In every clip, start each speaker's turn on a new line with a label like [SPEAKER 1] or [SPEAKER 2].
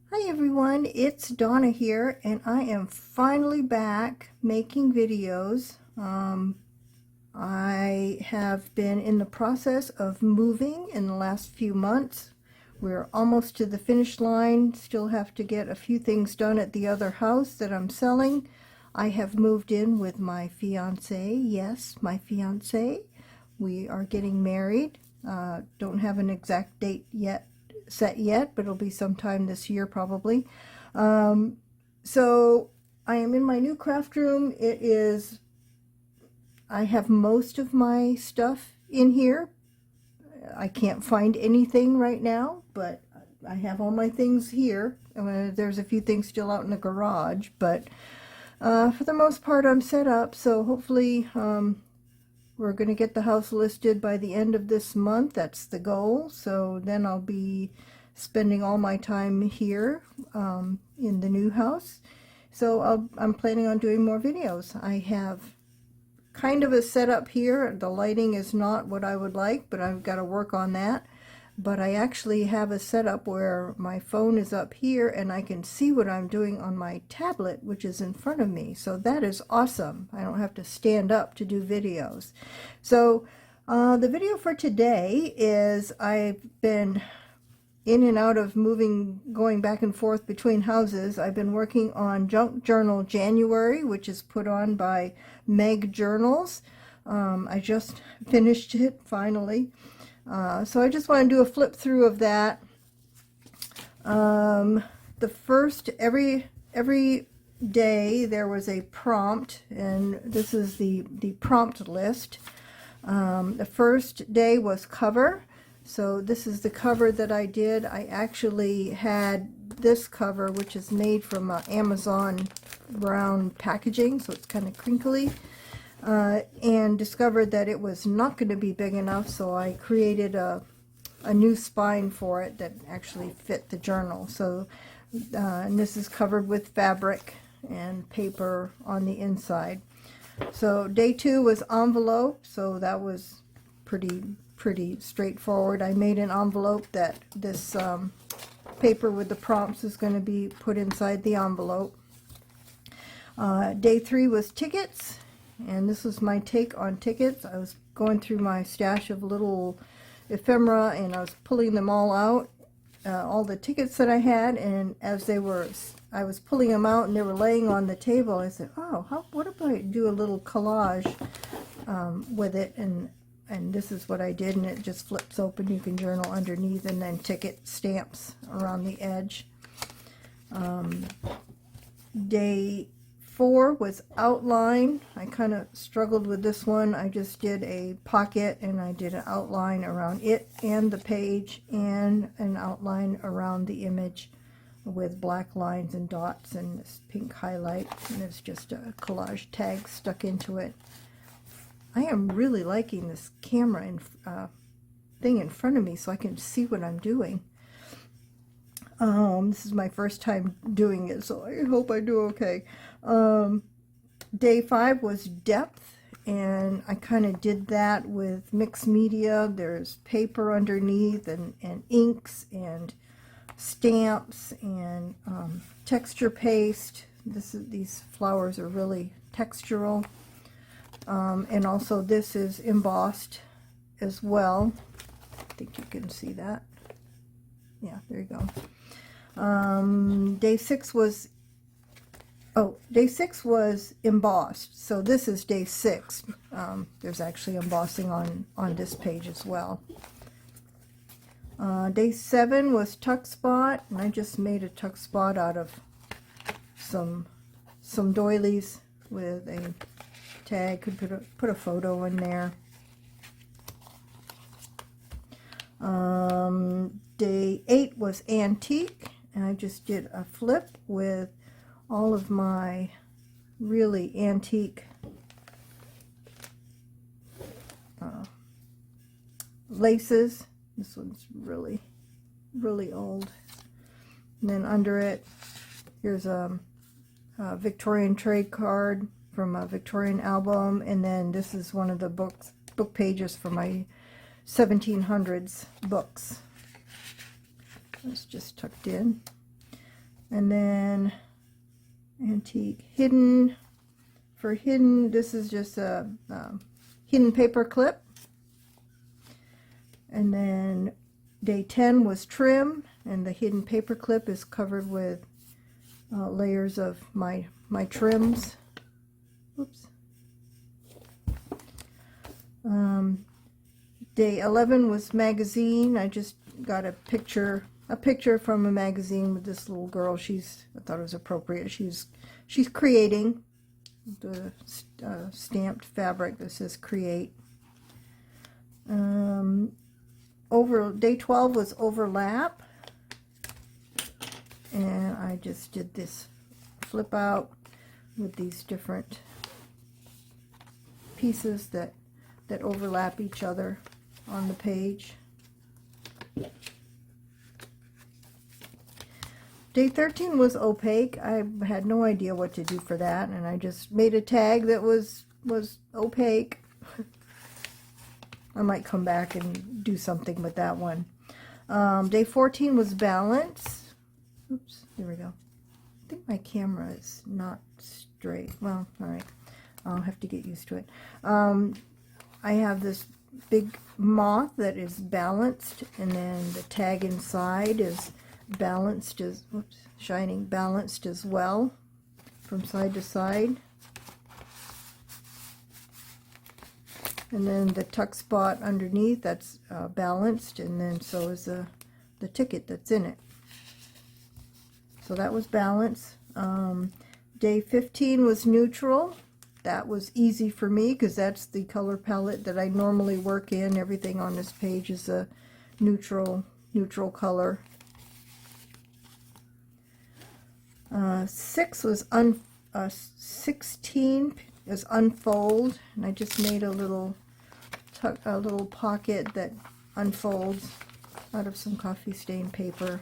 [SPEAKER 1] Hi everyone, it's Donna here, and I am finally back making videos. I have been in the process of moving in the last few months. We're almost to the finish line, still have to get a few things done at the other house that I'm selling. I have moved in with my fiance. Yes, my fiance. We are getting married. Don't have an exact date set yet, but it'll be sometime this year probably. So I am in my new craft room. I have most of my stuff in here. I can't find anything right now, but I have all my things here. There's a few things still out in the garage, but for the most part I'm set up. So hopefully we're going to get the house listed by the end of this month. That's the goal. So then I'll be spending all my time here in the new house. So I'm planning on doing more videos. I have kind of a setup here. The lighting is not what I would like, but I've got to work on that. But I actually have a setup where my phone is up here and I can see what I'm doing on my tablet, which is in front of me. So that is awesome. I don't have to stand up to do videos. So the video for today is I've been in and out of moving, going back and forth between houses. I've been working on Junk Journal January, which is put on by Meg Journals. I just finished it finally. So I just want to do a flip through of that. The first, every day there was a prompt, and this is the prompt list. The first day was cover. So this is the cover that I did. I actually had this cover, which is made from Amazon brown packaging, so it's kind of crinkly. And discovered that it was not going to be big enough, so I created a new spine for it that actually fit the journal. So and this is covered with fabric and paper on the inside. So day 2 was envelope, so that was pretty straightforward. I made an envelope that this paper with the prompts is going to be put inside the envelope. Day 3 was tickets. And this was my take on tickets. I was going through my stash of little ephemera and I was pulling them all out, all the tickets that I had, and as I was pulling them out and they were laying on the table, I said, oh, what if I do a little collage with it, and this is what I did, and it just flips open. You can journal underneath and then ticket stamps around the edge. Day 4 was outline. I kind of struggled with this one. I just did a pocket and I did an outline around it and the page and an outline around the image with black lines and dots and this pink highlight, and it's just a collage tag stuck into it. I am really liking this camera and thing in front of me so I can see what I'm doing. This is my first time doing it, so I hope I do okay. Day 5 was depth, and I kind of did that with mixed media. There's paper underneath and inks and stamps and texture paste. These flowers are really textural. And also this is embossed as well. I think you can see that. Yeah, there you go. Day 6 was embossed. So this is day 6. There's actually embossing on this page as well. Day 7 was tuck spot, and I just made a tuck spot out of some doilies with a tag. Could put a photo in there. Day 8 was antique, and I just did a flip with all of my really antique laces. This one's really old. And then under it, here's a Victorian trade card from a Victorian album, and then this is one of the book pages for my 1700s books. It's just tucked in. And then antique hidden. For hidden, this is just a hidden paper clip. And then day 10 was trim, and the hidden paper clip is covered with layers of my trims. Oops. Day 11 was magazine. I just got a picture from a magazine with this little girl. I thought it was appropriate. She's creating the stamped fabric that says create. Day 12 was overlap, and I just did this flip out with these different pieces that overlap each other on the page. Day 13 was opaque. I had no idea what to do for that, and I just made a tag that was opaque. I might come back and do something with that one. Day 14 was balance. Oops, there we go. I think my camera is not straight. Well, all right. I'll have to get used to it. I have this big moth that is balanced, and then the tag inside is balanced as, oops, shining, balanced as well from side to side. And then the tuck spot underneath, that's balanced, and then so is the ticket that's in it. So that was balance. Day 15 was neutral. That was easy for me because that's the color palette that I normally work in. Everything on this page is a neutral color. 16 is unfold, and I just made a little pocket that unfolds out of some coffee stain paper,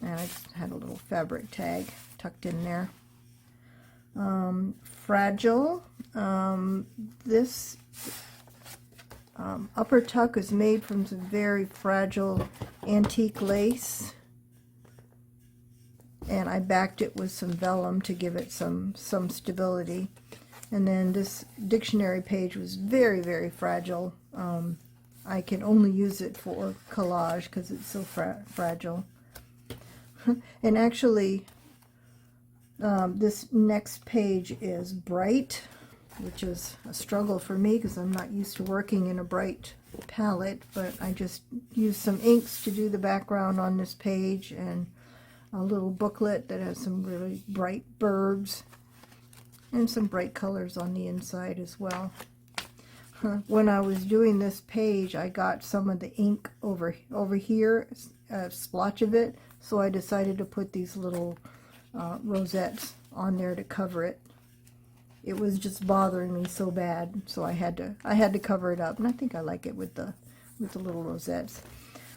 [SPEAKER 1] and I just had a little fabric tag tucked in there. Fragile. This upper tuck is made from some very fragile antique lace, and I backed it with some vellum to give it some stability. And then this dictionary page was very, very fragile. I can only use it for collage because it's so fragile. And actually, this next page is bright, which is a struggle for me because I'm not used to working in a bright palette, but I just used some inks to do the background on this page, and a little booklet that has some really bright birds and some bright colors on the inside as well. When I was doing this page, I got some of the ink over here, a splotch of it, so I decided to put these little rosettes on there to cover it. It was just bothering me so bad, so I had to cover it up, and I think I like it with the little rosettes.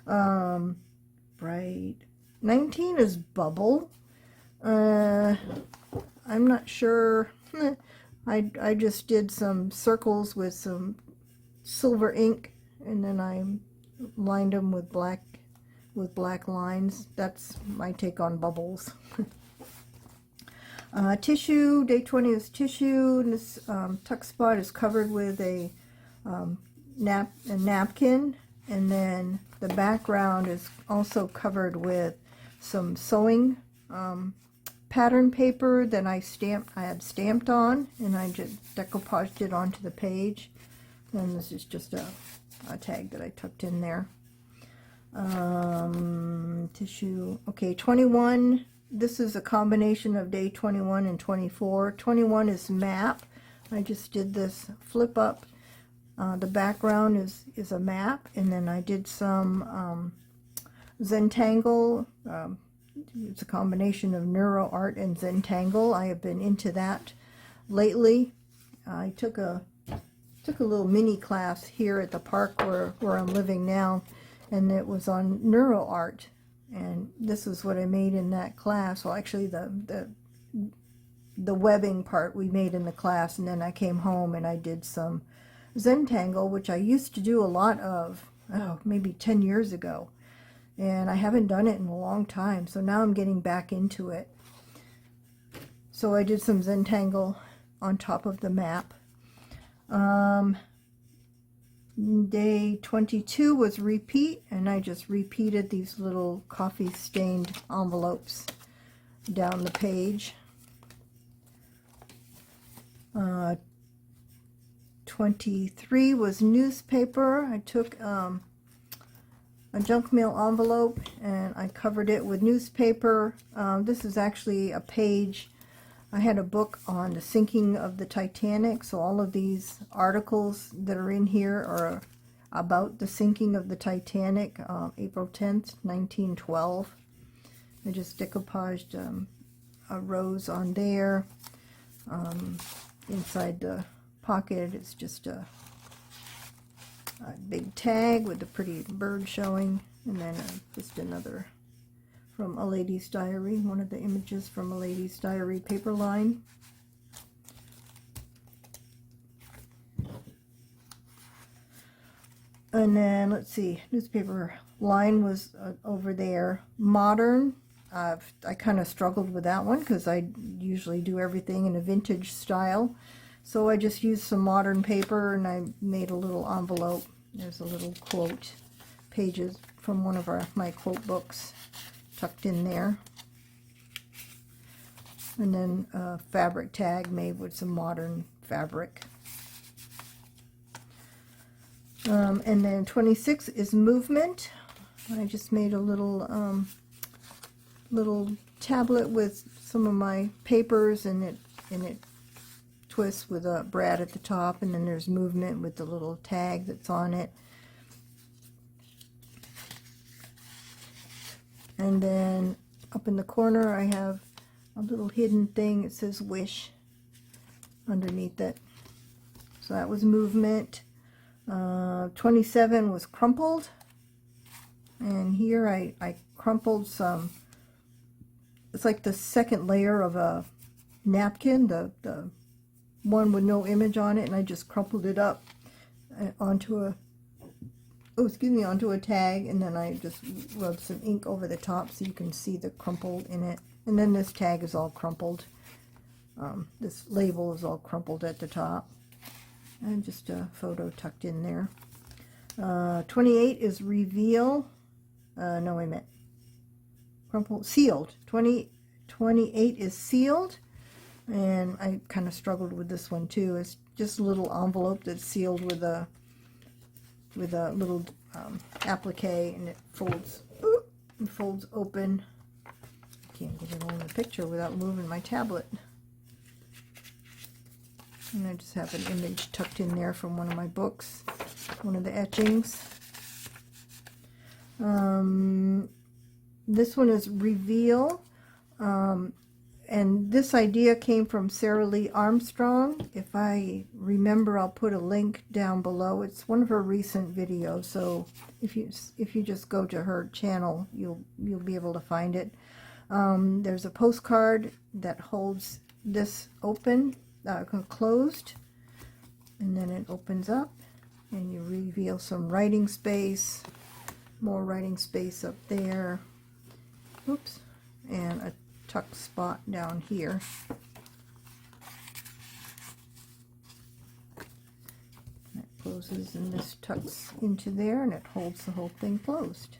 [SPEAKER 1] Bright. 19 is bubble. I'm not sure. I just did some circles with some silver ink, and then I lined them with black lines. That's my take on bubbles. Tissue. Day 20 is tissue, and this tuck spot is covered with a napkin, and then the background is also covered with some sewing pattern paper that I had stamped on, and I just decoupaged it onto the page. And this is just a tag that I tucked in there. Tissue. Okay, 21. This is a combination of day 21 and 24. 21 is map. I just did this flip up. The background is a map, and then I did some Zentangle. It's a combination of Neuro Art and Zentangle. I have been into that lately. I took a little mini class here at the park where I'm living now, and it was on Neuro Art, and this is what I made in that class. Well, actually the webbing part we made in the class, and then I came home and I did some Zentangle, which I used to do a lot of, maybe 10 years ago, and I haven't done it in a long time, so now I'm getting back into it. So I did some Zentangle on top of the map. Day 22 was repeat, and I just repeated these little coffee stained envelopes down the page. 23 was newspaper. I took a junk mail envelope and I covered it with newspaper. This is actually a page. I had a book on the sinking of the Titanic, so all of these articles that are in here are about the sinking of the Titanic, April 10th, 1912. I just decoupaged a rose on there. Inside the pocket, it's just a big tag with a pretty bird showing, and then just another from A Lady's Diary, one of the images from A Lady's Diary paper line. And then, let's see, newspaper line was over there. Modern, I kind of struggled with that one because I usually do everything in a vintage style. So I just used some modern paper and I made a little envelope. There's a little quote, pages from one of my quote books tucked in there. And then a fabric tag made with some modern fabric. And then 26 is movement. I just made a little little tablet with some of my papers, and it twists with a brad at the top, and then there's movement with the little tag that's on it. And then up in the corner I have a little hidden thing. It says wish underneath it. So that was movement. 27 was crumpled. And here I crumpled some, it's like the second layer of a napkin, the one with no image on it, and I just crumpled it up onto a onto a tag, and then I just rubbed some ink over the top so you can see the crumpled in it. And then this tag is all crumpled. This label is all crumpled at the top. And just a photo tucked in there. 28 is reveal. No, wait a minute. Crumpled, sealed. 28 is sealed. And I kind of struggled with this one too. It's just a little envelope that's sealed with a little applique, and it folds open. I can't get it all in the picture without moving my tablet. And I just have an image tucked in there from one of my books, one of the etchings. This one is reveal. And this idea came from Sarah Lee Armstrong. If I remember, I'll put a link down below. It's one of her recent videos, so if you just go to her channel, you'll be able to find it. There's a postcard that holds this open, closed, and then it opens up, and you reveal some writing space, more writing space up there. Oops, and a tuck spot down here. That closes, and this tucks into there, and it holds the whole thing closed.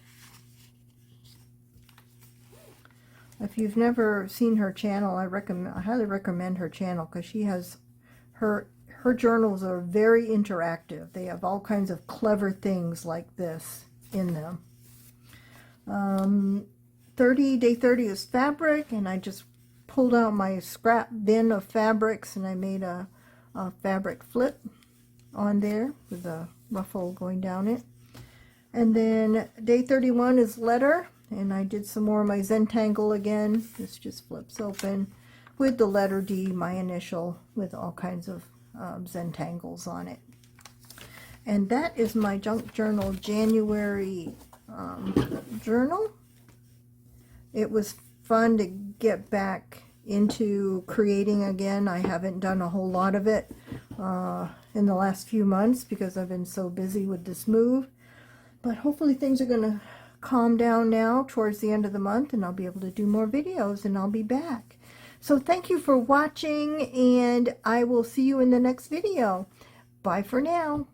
[SPEAKER 1] If you've never seen her channel, I highly recommend her channel, because she has her journals are very interactive. They have all kinds of clever things like this in them. Day 30 is fabric, and I just pulled out my scrap bin of fabrics, and I made a fabric flip on there with a ruffle going down it. And then day 31 is letter, and I did some more of my Zentangle again. This just flips open with the letter D, my initial, with all kinds of Zentangles on it. And that is my junk journal January journal. It was fun to get back into creating again. I haven't done a whole lot of it in the last few months because I've been so busy with this move. But hopefully things are going to calm down now towards the end of the month, and I'll be able to do more videos, and I'll be back. So thank you for watching, and I will see you in the next video. Bye for now.